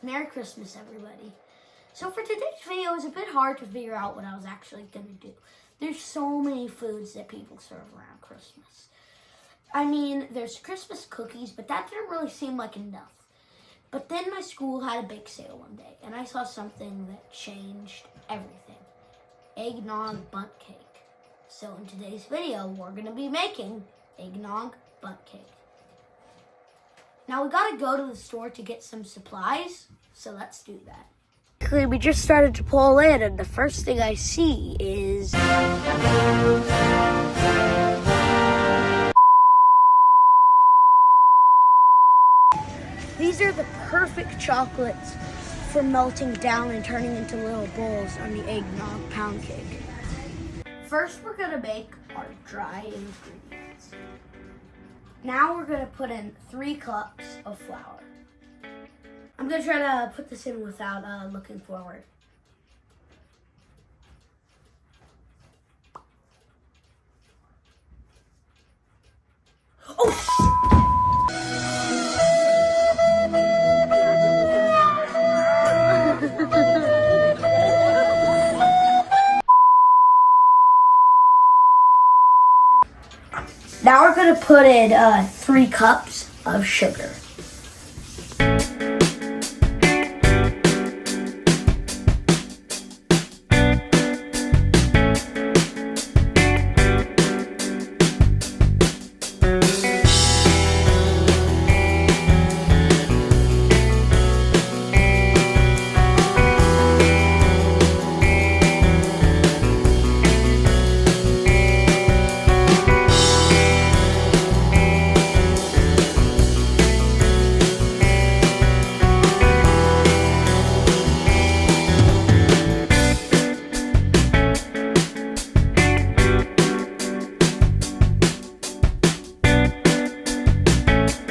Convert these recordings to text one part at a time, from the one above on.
Merry Christmas, everybody. So for today's video, it was a bit hard to figure out what I was actually going to do. There's so many foods that people serve around Christmas. I mean, there's Christmas cookies, but that didn't really seem like enough. But then my school had a bake sale one day, and I saw something that changed everything. Eggnog Bundt cake. So in today's video, we're going to be making eggnog Bundt cake. Now we gotta go to the store to get some supplies, so let's do that. We just started to pull in, and the first thing I see is these are the perfect chocolates for melting down and turning into little balls on the eggnog pound cake. First, we're gonna make our dry ingredients. Now we're gonna put in 3 cups of flour. I'm gonna try to put this in without looking forward. Now we're gonna put in 3 cups of sugar.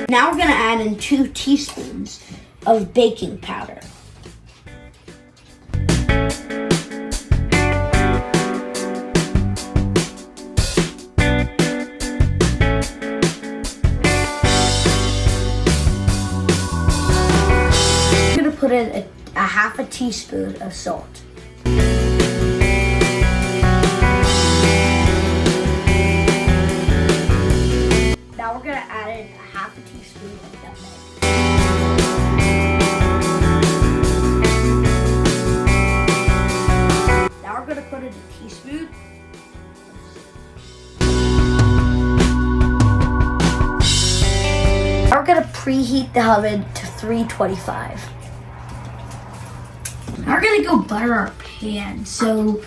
Now we're gonna add in 2 teaspoons of baking powder. I'm gonna put in a half a teaspoon of salt. Now we're gonna add in a half a teaspoon of nutmeg. Now we're gonna put in a teaspoon of salt. Now we're gonna preheat the oven to 325. Now we're gonna go butter our pan. So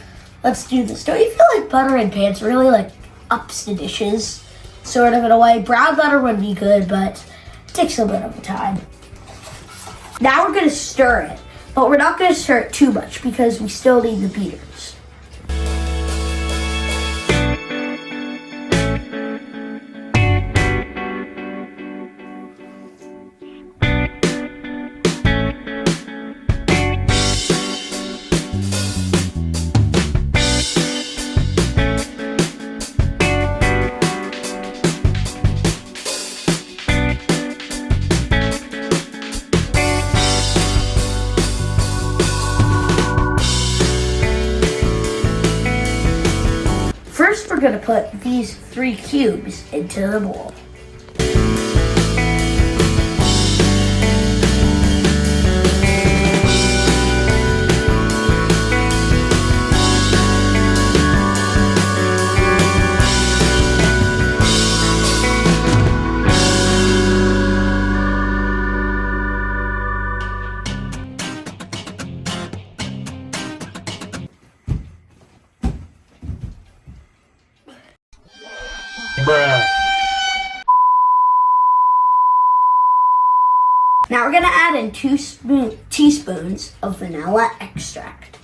let's do this. Don't you feel like butter in pans really like ups the dishes? Sort of in a way. Brown butter would be good, but it takes a bit of time. Now we're gonna stir it, but we're not gonna stir it too much because we still need the beaters. First, we're gonna put these 3 cubes into the bowl. Bruh. Now we're gonna add in 2 teaspoons of vanilla extract.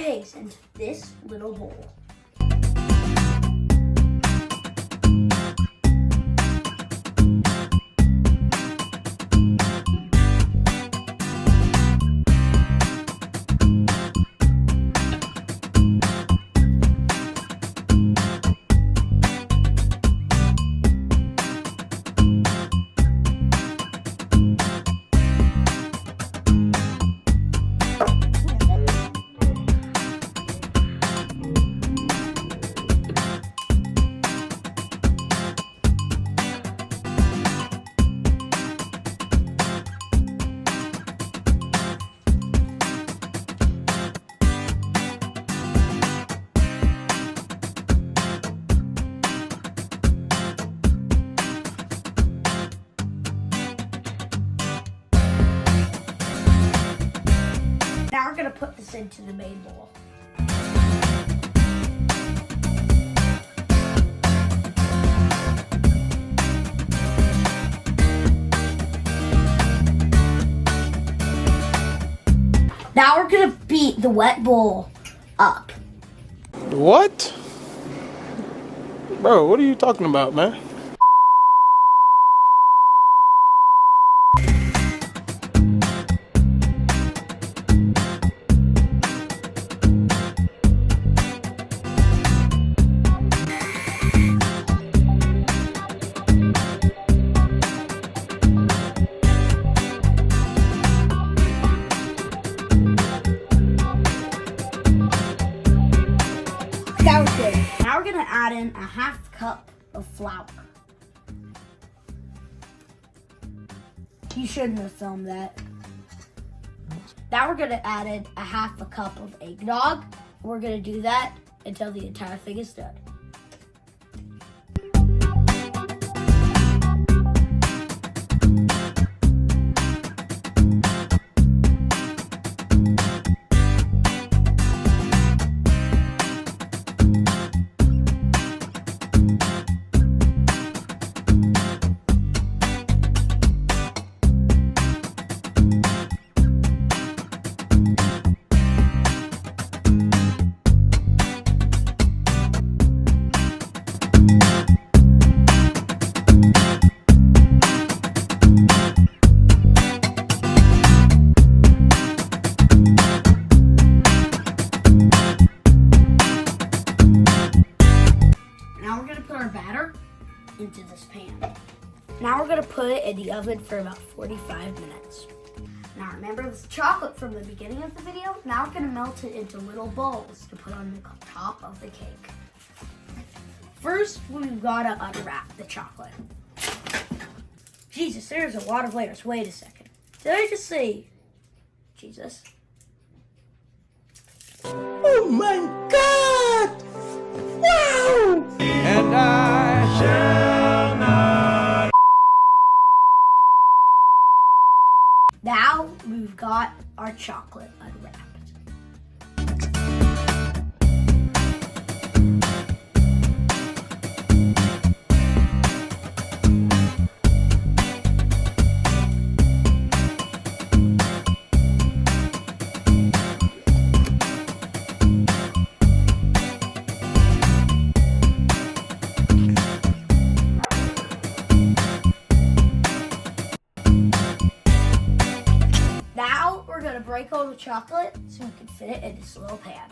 eggs into this little bowl. Now we're going to put this into the main bowl. Now we're going to beat the wet bowl up. What? Bro, what are you talking about, man? That was good. Now we're going to add in a half cup of flour. You shouldn't have filmed that. Now we're going to add in a half a cup of eggnog. We're going to do that until the entire thing is done. Now we're going to put our batter into this pan. Now we're going to put it in the oven for about 45 minutes. Now remember this chocolate from the beginning of the video? Now we're going to melt it into little balls to put on the top of the cake. First, we've got to unwrap the chocolate. Jesus, there's a lot of layers. Wait a second. Did I just say Jesus? Oh my God! Wow! And I shall not. Now we've got our chocolate unwrapped. Now we're going to break all the chocolate so we can fit it in this little pan.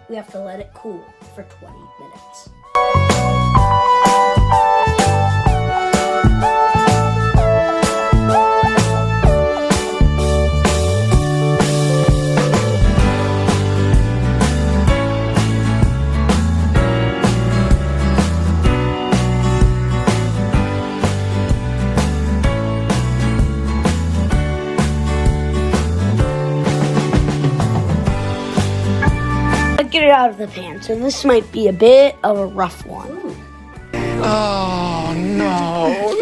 We have to let it cool for 20 minutes. out of the pan, so this might be a bit of a rough one. Ooh. Oh, no.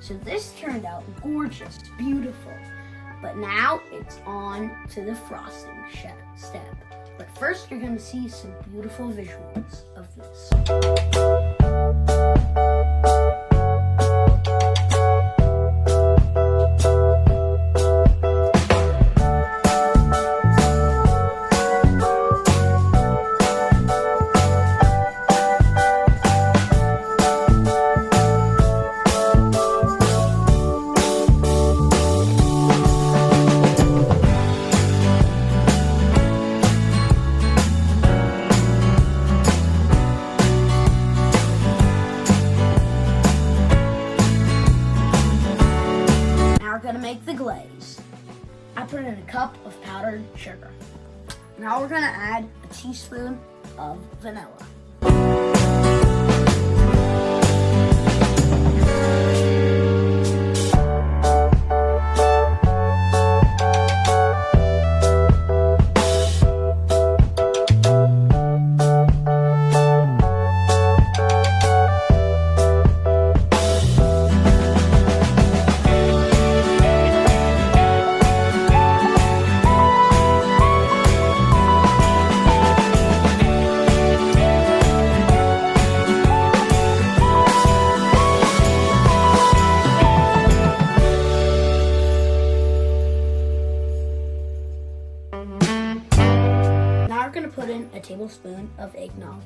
So this turned out gorgeous, beautiful. But now it's on to the frosting step. But first you're going to see some beautiful visuals of this. Make the glaze. I put in a cup of powdered sugar. Now we're going to add a teaspoon of vanilla. Now we're going to put in a tablespoon of eggnog.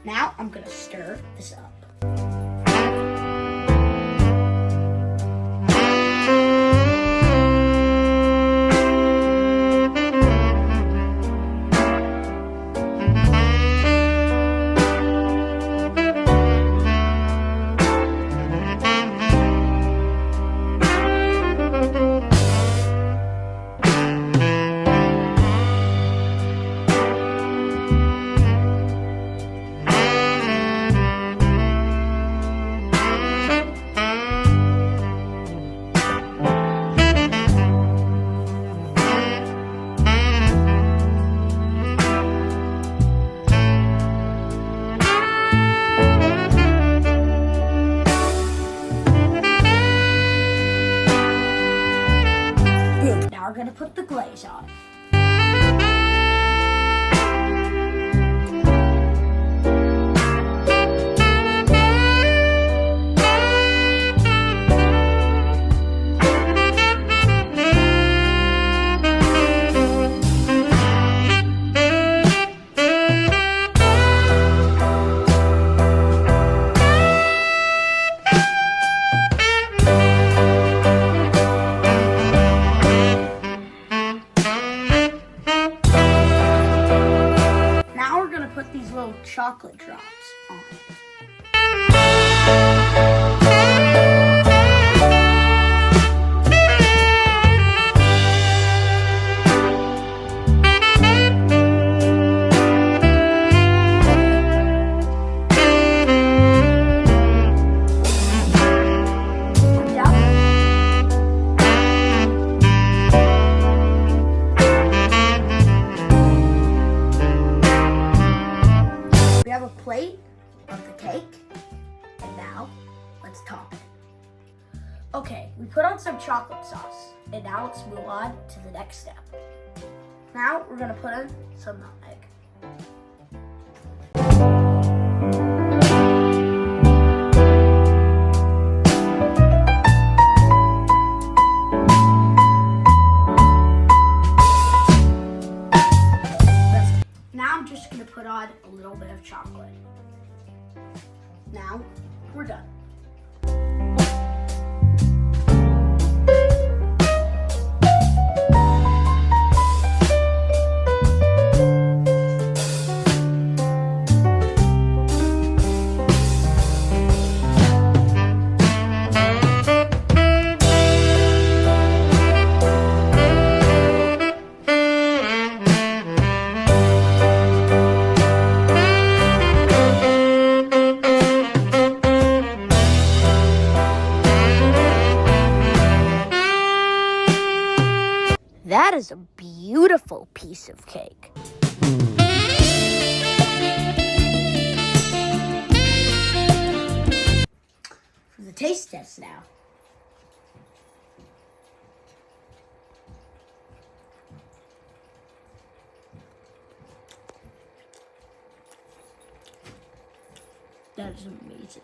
Now I'm going to stir this up. Now we're going to put the glaze on. Put these little chocolate drops on it. Plate of the cake, and now let's top it. Okay, we put on some chocolate sauce, and now let's move on to the next step. Now we're going to put in some nutmeg. Now I'm just going to put on a little bit of chocolate. Now we're done. beautiful piece of cake. For the taste test now. That is amazing.